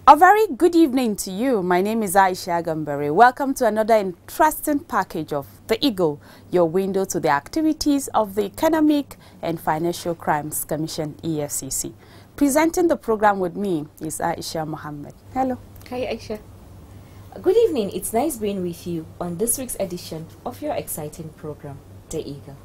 A very good evening to you. My name is Aisha Gambari. Welcome to another interesting package of The Eagle, your window to the activities of the Economic and Financial Crimes Commission, EFCC. Presenting the program with me is Aisha Mohammed. Hello. Hi Aisha. Good evening. It's nice being with you on this week's edition of your exciting program, The Eagle.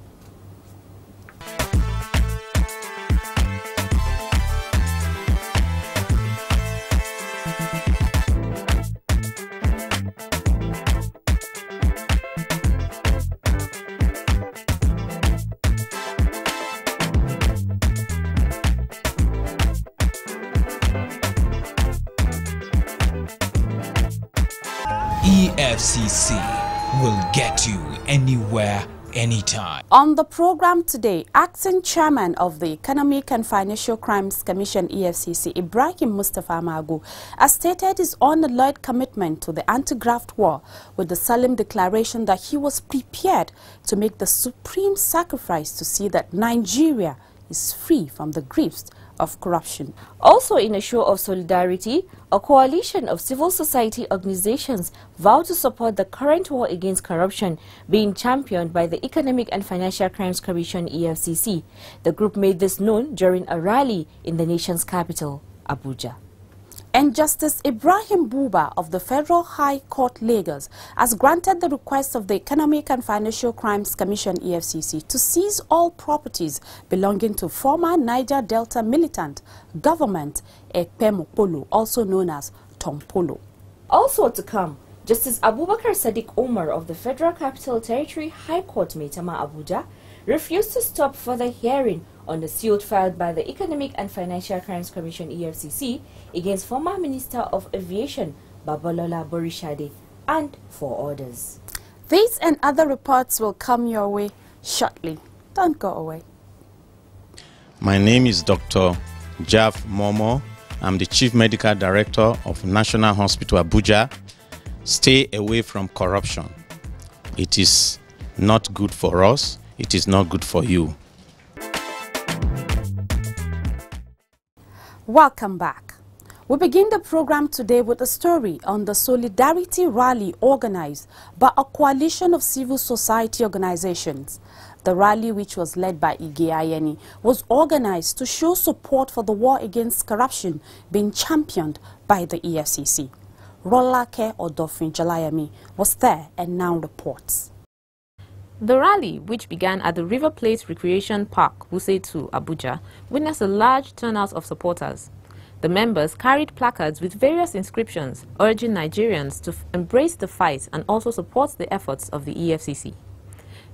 EFCC will get you anywhere, anytime. On the program today, Acting Chairman of the Economic and Financial Crimes Commission, EFCC, Ibrahim Mustafa Magu, has stated his unalloyed commitment to the anti-graft war with the solemn declaration that he was prepared to make the supreme sacrifice to see that Nigeria is free from the griefs of corruption. Also, in a show of solidarity, a coalition of civil society organizations vowed to support the current war against corruption being championed by the Economic and Financial Crimes Commission, EFCC. The group made this known during a rally in the nation's capital, Abuja. And Justice Ibrahim Buba of the Federal High Court, Lagos, has granted the request of the Economic and Financial Crimes Commission, EFCC, to seize all properties belonging to former Niger Delta militant government Tom Polo, also known as Tom Polo. Also to come, Justice Abubakar Sadiq Omar of the Federal Capital Territory High Court, Maitama, Abuja, refused to stop further hearing on the suit filed by the Economic and Financial Crimes Commission, EFCC, against former Minister of Aviation Babalola Borishade and 4 others. These and other reports will come your way shortly. Don't go away. My name is Dr. Jav Momo. I'm the Chief Medical Director of National Hospital Abuja. Stay away from corruption. It is not good for us. It is not good for you. Welcome back. We begin the program today with a story on the solidarity rally organized by a coalition of civil society organizations. The rally, which was led by Ige, was organized to show support for the war against corruption being championed by the EFCC. Rolake Odofin Jalayami was there and now reports. The rally, which began at the River Plate Recreation Park, Wuse 2, Abuja, witnessed a large turnout of supporters. The members carried placards with various inscriptions urging Nigerians to embrace the fight and also support the efforts of the EFCC.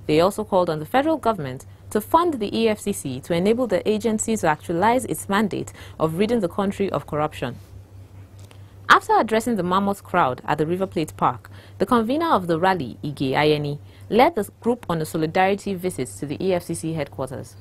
They also called on the federal government to fund the EFCC to enable the agency to actualize its mandate of ridding the country of corruption. After addressing the mammoth crowd at the River Plate Park, the convener of the rally, Ige, led the group on a solidarity visit to the EFCC headquarters.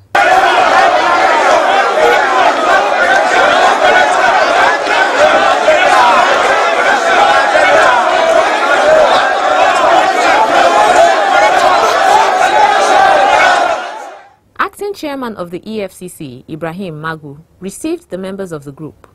Acting chairman of the EFCC, Ibrahim Magu, received the members of the group.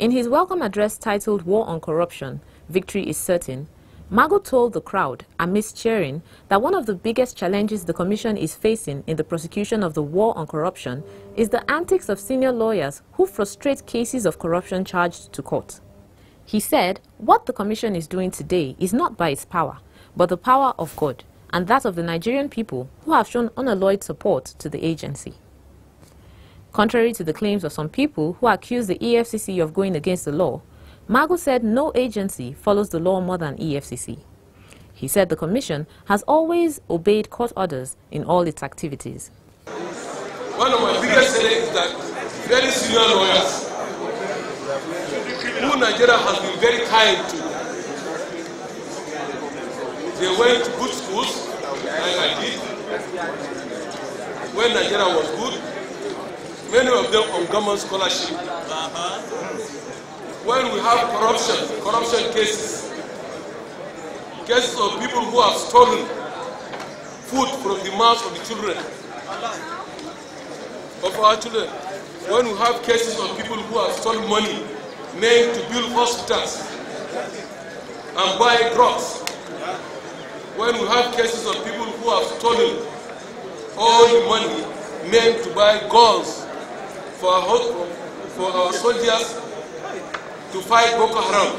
In his welcome address titled War on Corruption, Victory is Certain, Magu told the crowd, amidst cheering, that one of the biggest challenges the Commission is facing in the prosecution of the war on corruption is the antics of senior lawyers who frustrate cases of corruption charged to court. He said, what the Commission is doing today is not by its power, but the power of God, and that of the Nigerian people who have shown unalloyed support to the agency. Contrary to the claims of some people who accuse the EFCC of going against the law, Magu said no agency follows the law more than EFCC. He said the Commission has always obeyed court orders in all its activities. One of my biggest headaches is that very senior lawyers who Nigeria has been very kind to, they went to good schools, like I did, when Nigeria was good, many of them on government scholarship. When we have corruption cases of people who have stolen food from the mouths of the children, of our children, when we have cases of people who have stolen money meant to build hospitals and buy drugs, when we have cases of people who have stolen all the money meant to buy guns for our soldiers to fight Boko Haram,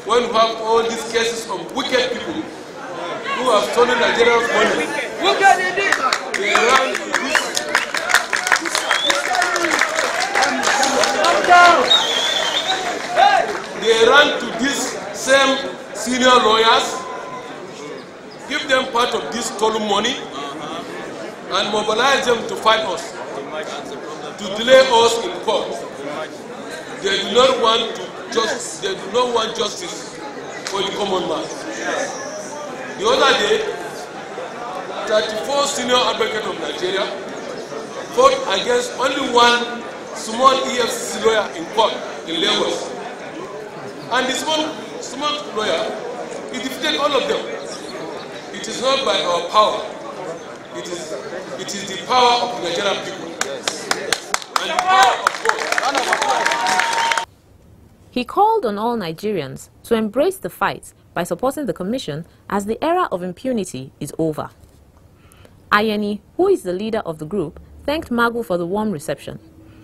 when we have all these cases of wicked people who have stolen Nigeria's money, they run to these same senior lawyers, give them part of this stolen money, and mobilize them to fight us, to delay us in court. They do not want justice for the common man. The other day, 34 senior advocates of Nigeria fought against only one small EFCC lawyer in court in Lagos. And the small lawyer, he defeated all of them. It is not by our power. It is the power of the Nigerian people. And the power of God. He called on all Nigerians to embrace the fight by supporting the Commission as the era of impunity is over. Ayeni, who is the leader of the group, thanked Magu for the warm reception.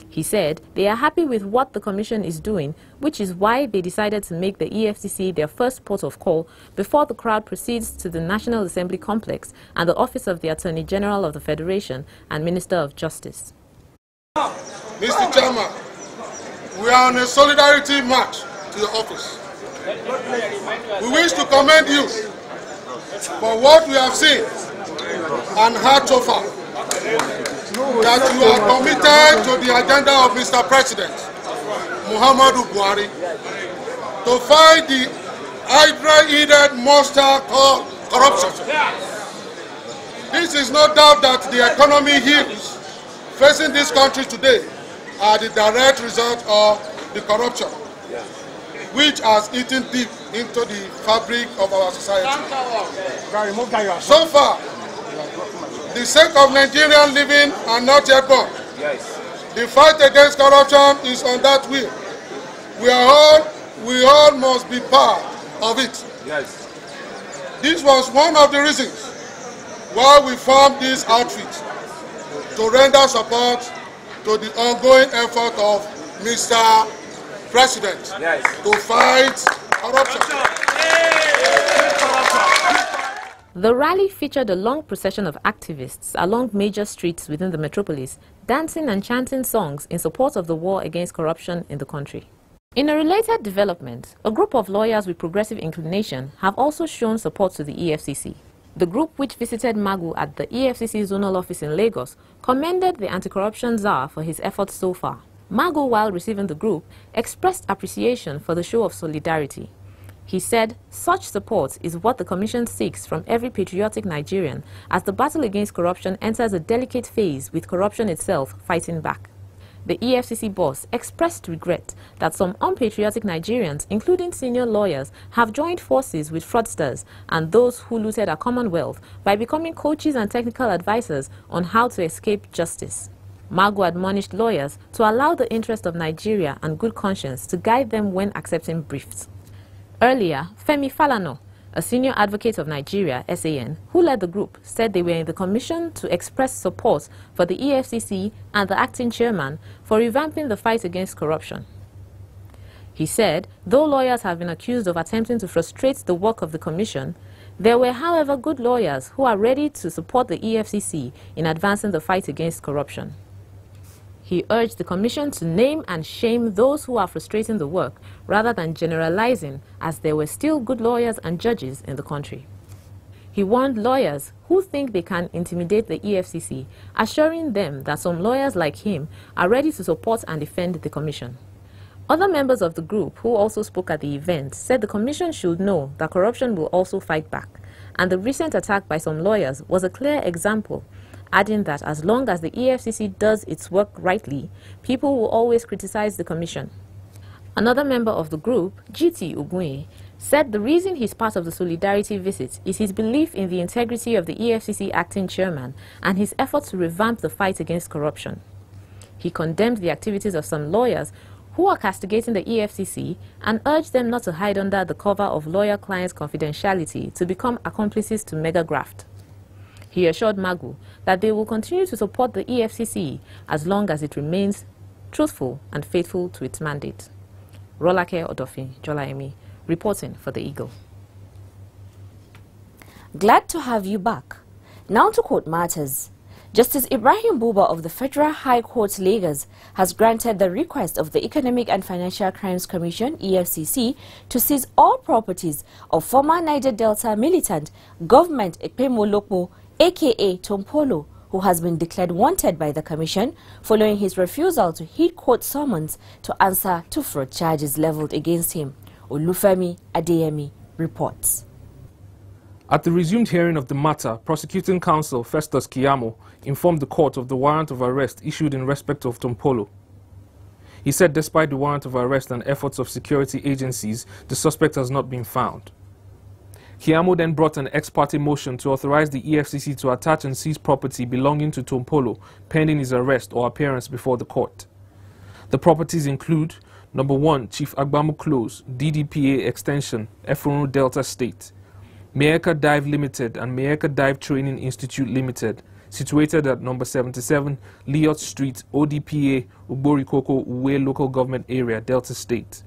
He said they are happy with what the Commission is doing, which is why they decided to make the EFCC their first port of call before the crowd proceeds to the National Assembly complex and the Office of the Attorney General of the Federation and Minister of Justice. Mr. Chairman, we are on a solidarity march to your office. We wish to commend you for what we have seen and heard so far, that you are committed to the agenda of Mr. President Muhammadu Buhari to fight the hydra-headed monster called corruption. This is no doubt that the economy ills facing this country today are the direct result of the corruption, which has eaten deep into the fabric of our society. So far, the sake of Nigerian living are not yet born. The fight against corruption is on that wheel. We all must be part of it. This was one of the reasons why we formed this outfit, to render support to the ongoing effort of Mr. President to fight corruption. The rally featured a long procession of activists along major streets within the metropolis, dancing and chanting songs in support of the war against corruption in the country. In a related development, a group of lawyers with progressive inclination have also shown support to the EFCC. The group, which visited Magu at the EFCC zonal office in Lagos, commended the anti-corruption czar for his efforts so far. Magu, while receiving the group, expressed appreciation for the show of solidarity. He said such support is what the Commission seeks from every patriotic Nigerian as the battle against corruption enters a delicate phase with corruption itself fighting back. The EFCC boss expressed regret that some unpatriotic Nigerians, including senior lawyers, have joined forces with fraudsters and those who looted our commonwealth by becoming coaches and technical advisors on how to escape justice. Magu admonished lawyers to allow the interest of Nigeria and good conscience to guide them when accepting briefs. Earlier, Femi Falana, a senior advocate of Nigeria, SAN, who led the group, said they were in the Commission to express support for the EFCC and the acting chairman for revamping the fight against corruption. He said, though lawyers have been accused of attempting to frustrate the work of the Commission, there were, however, good lawyers who are ready to support the EFCC in advancing the fight against corruption. He urged the Commission to name and shame those who are frustrating the work rather than generalizing, as there were still good lawyers and judges in the country. He warned lawyers who think they can intimidate the EFCC, assuring them that some lawyers like him are ready to support and defend the Commission. Other members of the group who also spoke at the event said the Commission should know that corruption will also fight back, and the recent attack by some lawyers was a clear example, adding that as long as the EFCC does its work rightly, people will always criticize the Commission. Another member of the group, GT Ogunye, said the reason he's part of the Solidarity visit is his belief in the integrity of the EFCC acting chairman and his effort to revamp the fight against corruption. He condemned the activities of some lawyers who are castigating the EFCC and urged them not to hide under the cover of lawyer-client confidentiality to become accomplices to mega-graft. He assured Magu that they will continue to support the EFCC as long as it remains truthful and faithful to its mandate. Rolake Odofi, Jolaemi, reporting for the Eagle. Glad to have you back. Now to court matters. Justice Ibrahim Buba of the Federal High Court Lagos has granted the request of the Economic and Financial Crimes Commission, EFCC, to seize all properties of former Niger Delta militant Government Ekpemo Lokpo, aka Tom Polo, who has been declared wanted by the Commission following his refusal to heed court summons to answer to fraud charges leveled against him. Olufemi Adeyemi reports. At the resumed hearing of the matter, prosecuting counsel Festus Kiyamo informed the court of the warrant of arrest issued in respect of Tom Polo. He said despite the warrant of arrest and efforts of security agencies, the suspect has not been found. Kiyamo then brought an ex parte motion to authorize the EFCC to attach and seize property belonging to Tom Polo pending his arrest or appearance before the court. The properties include: number 1, Chief Agbamu Close, DDPA Extension, Efuru Delta State; Mayeka Dive Limited and Mayeka Dive Training Institute Limited, situated at number 77, Liot Street, ODPA, Ugborikoko, Uwe Local Government Area, Delta State;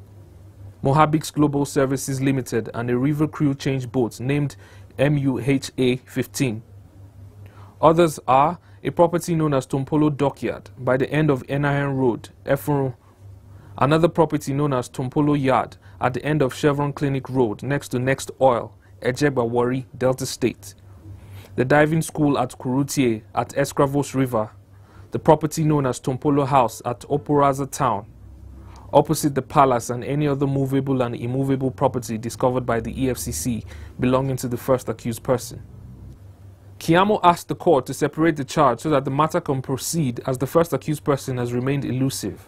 Mohabix Global Services Limited and a river crew change boat named MUHA 15. Others are a property known as Tom Polo Dockyard by the end of NIN Road, Efuru; another property known as Tom Polo Yard at the end of Chevron Clinic Road next to Next Oil, Ejegba Wari, Delta State; the diving school at Kurutie at Escravos River; the property known as Tom Polo House at Oporaza Town, opposite the palace, and any other movable and immovable property discovered by the EFCC belonging to the first accused person. Kiyamo asked the court to separate the charge so that the matter can proceed, as the first accused person has remained elusive.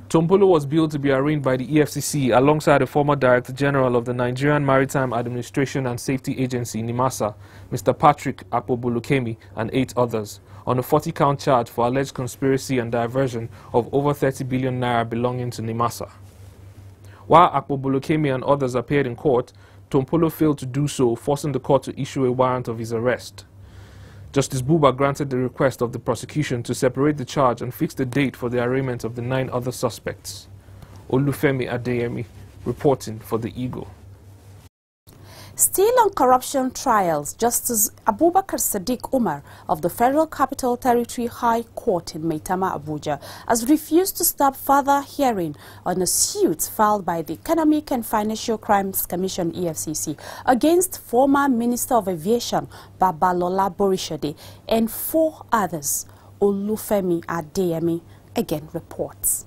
Tom Polo was billed to be arraigned by the EFCC alongside the former Director General of the Nigerian Maritime Administration and Safety Agency, NIMASA, Mr. Patrick Akpobolokemi, and 8 others, on a 40-count charge for alleged conspiracy and diversion of over 30 billion naira belonging to NIMASA. While Akpobolokemi and others appeared in court, Tom Polo failed to do so, forcing the court to issue a warrant of his arrest. Justice Buba granted the request of the prosecution to separate the charge and fix the date for the arraignment of the 9 other suspects. Olufemi Adeyemi, reporting for the Eagle. Still on corruption trials, Justice Abubakar Sadiq Umar of the Federal Capital Territory High Court in Maitama, Abuja, has refused to stop further hearing on a suit filed by the Economic and Financial Crimes Commission, EFCC, against former Minister of Aviation Babalola Borishade and 4 others. Olufemi Adeyemi again reports.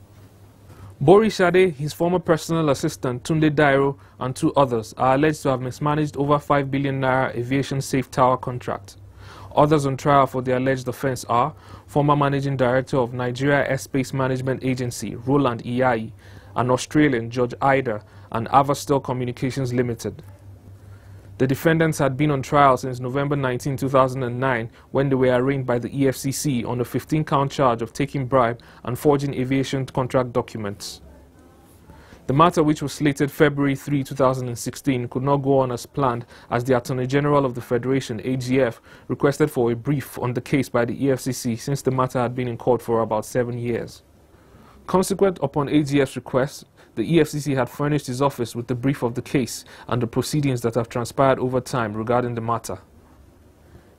Borishade, his former personal assistant Tunde Dairo, and 2 others are alleged to have mismanaged over 5 billion naira aviation safe tower contract. Others on trial for the alleged offense are former managing director of Nigeria Airspace Management Agency, Roland Iyai, an Australian, George Ida, and Avastel Communications Limited. The defendants had been on trial since November 19, 2009, when they were arraigned by the EFCC on a 15-count charge of taking bribe and forging aviation contract documents. The matter, which was slated February 3, 2016, could not go on as planned, as the Attorney General of the Federation, AGF, requested for a brief on the case by the EFCC since the matter had been in court for about 7 years. Consequent upon AGF's request, the EFCC had furnished his office with the brief of the case and the proceedings that have transpired over time regarding the matter.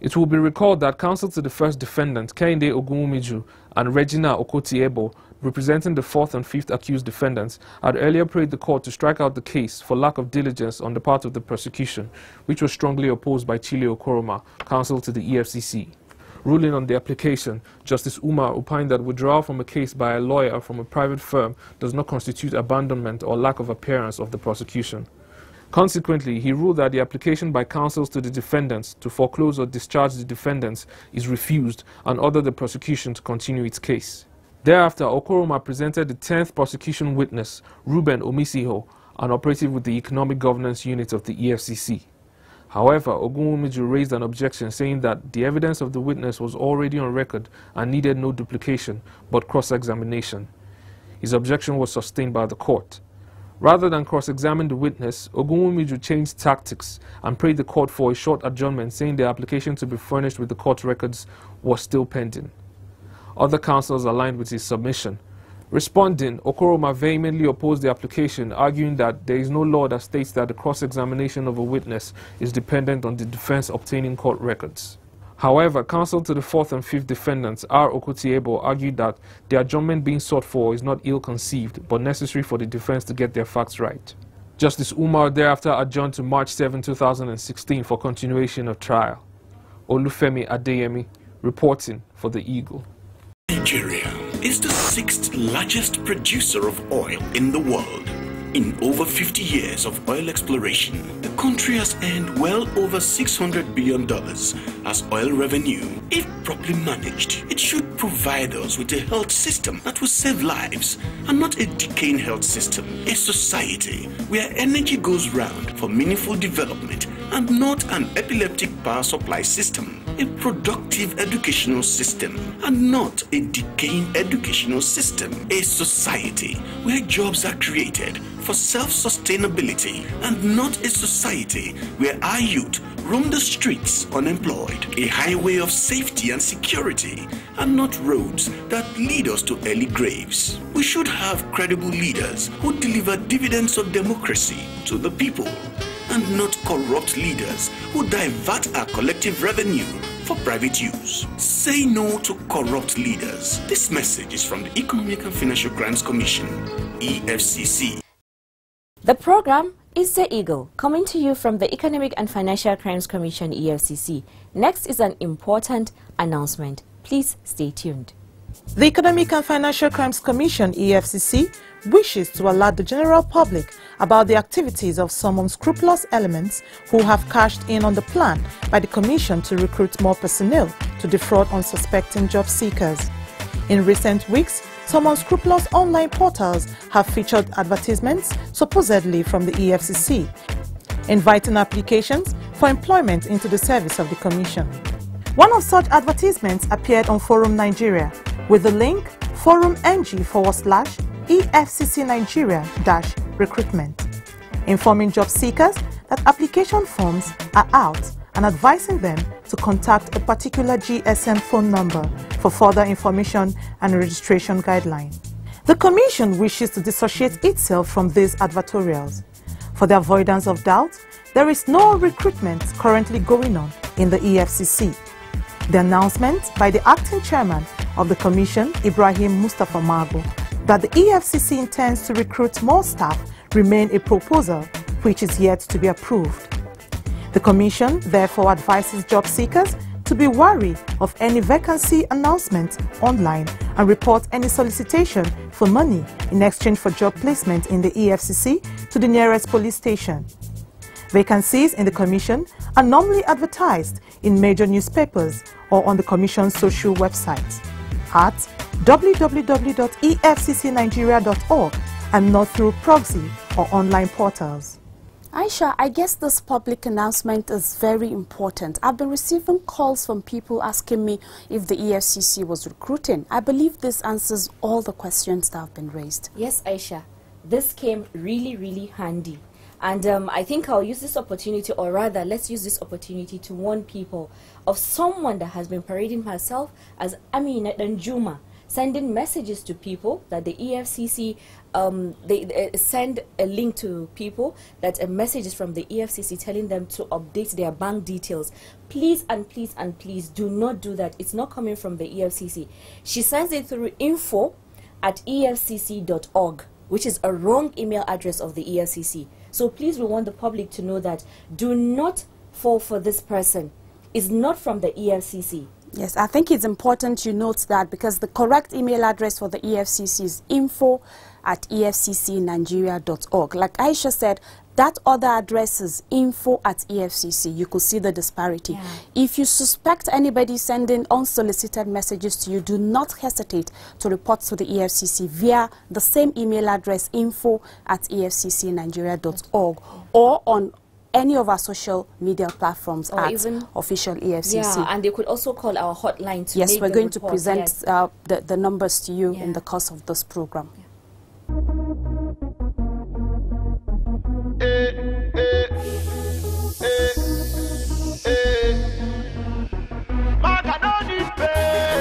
It will be recalled that counsel to the first defendant, Kehinde Ogunwumiju, and Regina Okotiebo, representing the fourth and fifth accused defendants, had earlier prayed the court to strike out the case for lack of diligence on the part of the prosecution, which was strongly opposed by Chile Okoroma, counsel to the EFCC. Ruling on the application, Justice Umar opined that withdrawal from a case by a lawyer from a private firm does not constitute abandonment or lack of appearance of the prosecution. Consequently, he ruled that the application by counsels to the defendants to foreclose or discharge the defendants is refused and ordered the prosecution to continue its case. Thereafter, Okoroma presented the 10th prosecution witness, Ruben Omisiho, an operative with the Economic Governance Unit of the EFCC. However, Ogunwumiju raised an objection saying that the evidence of the witness was already on record and needed no duplication but cross-examination. His objection was sustained by the court. Rather than cross-examine the witness, Ogunwumiju changed tactics and prayed the court for a short adjournment, saying the application to be furnished with the court records was still pending. Other counsels aligned with his submission. Responding, Okoroma vehemently opposed the application, arguing that there is no law that states that the cross-examination of a witness is dependent on the defense obtaining court records. However, counsel to the fourth and fifth defendants, R. Okotiebo, argued that the adjournment being sought for is not ill-conceived, but necessary for the defense to get their facts right. Justice Umar thereafter adjourned to March 7, 2016 for continuation of trial. Olufemi Adeyemi, reporting for the Eagle. Nigeria is the sixth largest producer of oil in the world. In over 50 years of oil exploration, the country has earned well over $600 billion as oil revenue. If properly managed, it should provide us with a health system that will save lives and not a decaying health system. A society where energy goes round for meaningful development and not an epileptic power supply system. A productive educational system and not a decaying educational system. A society where jobs are created for self-sustainability and not a society where our youth roam the streets unemployed. A highway of safety and security and not roads that lead us to early graves. We should have credible leaders who deliver dividends of democracy to the people and not corrupt leaders who divert our collective revenue for private use. Say no to corrupt leaders. This message is from the Economic and Financial Crimes Commission, EFCC. The program is The Eagle, coming to you from the Economic and Financial Crimes Commission, EFCC. Next is an important announcement. Please stay tuned. The Economic and Financial Crimes Commission, EFCC, wishes to alert the general public about the activities of some unscrupulous elements who have cashed in on the plan by the Commission to recruit more personnel to defraud unsuspecting job seekers. In recent weeks, some unscrupulous online portals have featured advertisements, supposedly from the EFCC, inviting applications for employment into the service of the Commission. One of such advertisements appeared on Forum Nigeria with the link forumng/EFCC Nigeria-recruitment, informing job seekers that application forms are out and advising them to contact a particular GSM phone number for further information and registration guidelines. The Commission wishes to dissociate itself from these advertorials. For the avoidance of doubt, there is no recruitment currently going on in the EFCC. The announcement by the acting chairman of the Commission, Ibrahim Mustafa Mago, that the EFCC intends to recruit more staff remain a proposal which is yet to be approved. The Commission therefore advises job seekers to be wary of any vacancy announcement online and report any solicitation for money in exchange for job placement in the EFCC to the nearest police station. Vacancies in the Commission are normally advertised in major newspapers or on the Commission's social website at www.efccnigeria.org and not through proxy or online portals. Aisha, I guess this public announcement is very important. I've been receiving calls from people asking me if the EFCC was recruiting. I believe this answers all the questions that have been raised. Yes, Aisha, this came really handy. And I think I'll use this opportunity, or rather, let's use this opportunity to warn people of someone that has been parading herself as Amina Danjuma, sending messages to people that the EFCC, they send a link to people that a message is from the EFCC telling them to update their bank details. Please and please and please do not do that. It's not coming from the EFCC. She sends it through info@efcc.org, which is a wrong email address of the EFCC. So please, we want the public to know that do not fall for this person. It's not from the EFCC. Yes, I think it's important you note that, because the correct email address for the EFCC is info@efccnigeria.org. Like Aisha said, that other address is info@EFCC. You could see the disparity. Yeah. If you suspect anybody sending unsolicited messages to you, do not hesitate to report to the EFCC via the same email address, info@efccnigeria.org, or on any of our social media platforms or at even official EFCC. Yeah, and they could also call our hotline to yes, make we're the going report. to present the numbers to you Yeah. in the course of this program. Yeah.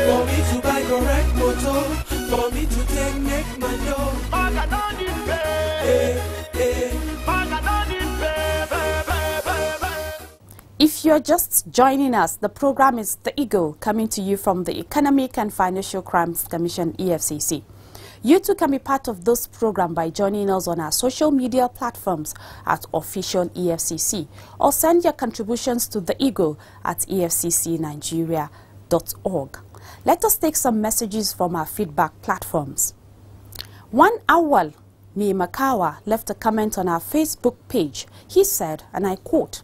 For me to buy correct motor, for me to take make my dough, If you're just joining us, the program is The Eagle, coming to you from the Economic and Financial Crimes Commission, EFCC. You too can be part of this program by joining us on our social media platforms at official EFCC, or send your contributions to The Eagle at efccnigeria.org. Let us take some messages from our feedback platforms. One Awal Makawa left a comment on our Facebook page. He said, and I quote,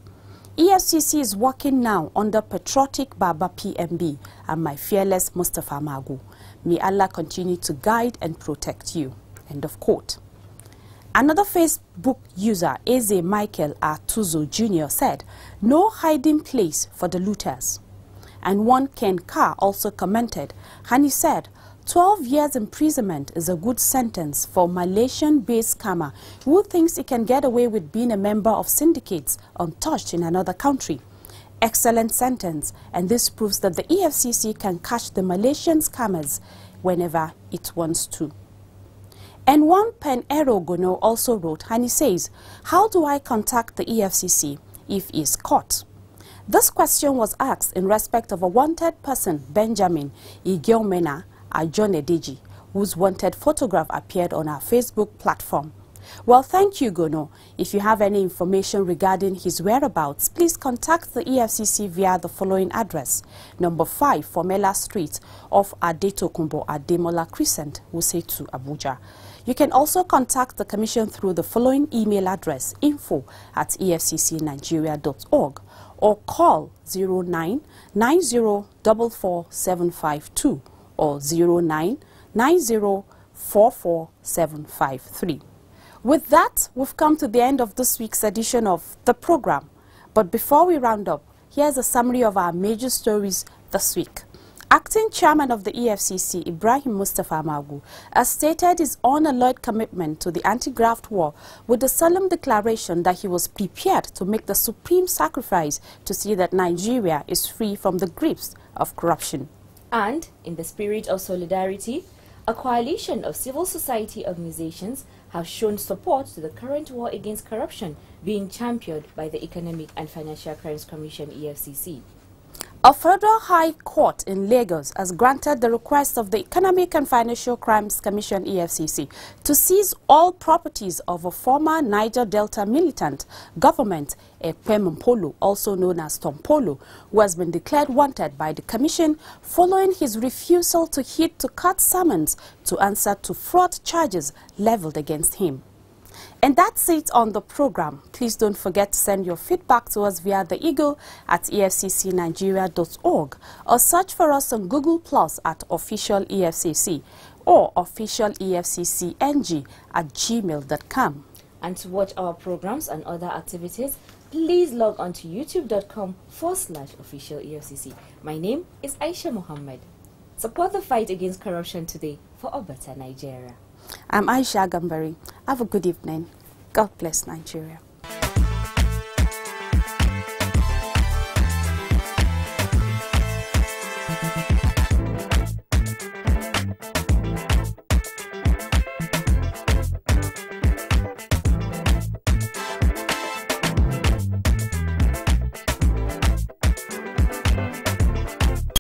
"EFCC is working now under patriotic Baba PMB and my fearless Mustafa Magu. May Allah continue to guide and protect you." End of quote. Another Facebook user, Eze Michael Artuzo Jr., said, "No hiding place for the looters." And one Ken Carr also commented, and he said, 12 years imprisonment is a good sentence for Malaysian-based scammer who thinks he can get away with being a member of syndicates untouched in another country. Excellent sentence, and this proves that the EFCC can catch the Malaysian scammers whenever it wants to. And one Pen Ero Gono also wrote, and he says, "How do I contact the EFCC if he is caught?" This question was asked in respect of a wanted person, Benjamin Igiomena Ajonedeji, whose wanted photograph appeared on our Facebook platform. Well, thank you, Gono. If you have any information regarding his whereabouts, please contact the EFCC via the following address: number 5, Formela Street, off Adetokunbo Ademola Crescent, Wusetu, Abuja. You can also contact the Commission through the following email address: info@efccnigeria.org, or call 0990444752 or 0990444753. With that, we've come to the end of this week's edition of the program. But before we round up, here's a summary of our major stories this week. Acting Chairman of the EFCC, Ibrahim Mustafa Magu, has stated his unalloyed commitment to the anti-graft war with the solemn declaration that he was prepared to make the supreme sacrifice to see that Nigeria is free from the grips of corruption. And, in the spirit of solidarity, a coalition of civil society organizations have shown support to the current war against corruption being championed by the Economic and Financial Crimes Commission, EFCC. A federal high court in Lagos has granted the request of the Economic and Financial Crimes Commission, EFCC, to seize all properties of a former Niger Delta militant government, Tom Polo, also known as Tom Polo, who has been declared wanted by the Commission following his refusal to heed to court summons to answer to fraud charges leveled against him. And that's it on the program. Please don't forget to send your feedback to us via the Eagle at efccnigeria.org, or search for us on Google Plus at official EFCC, or official EFCCNG at gmail.com. And to watch our programs and other activities, please log on to youtube.com/official EFCC. My name is Aisha Mohammed. Support the fight against corruption today for a better Nigeria. I'm Aisha Gambari. Have a good evening. God bless Nigeria.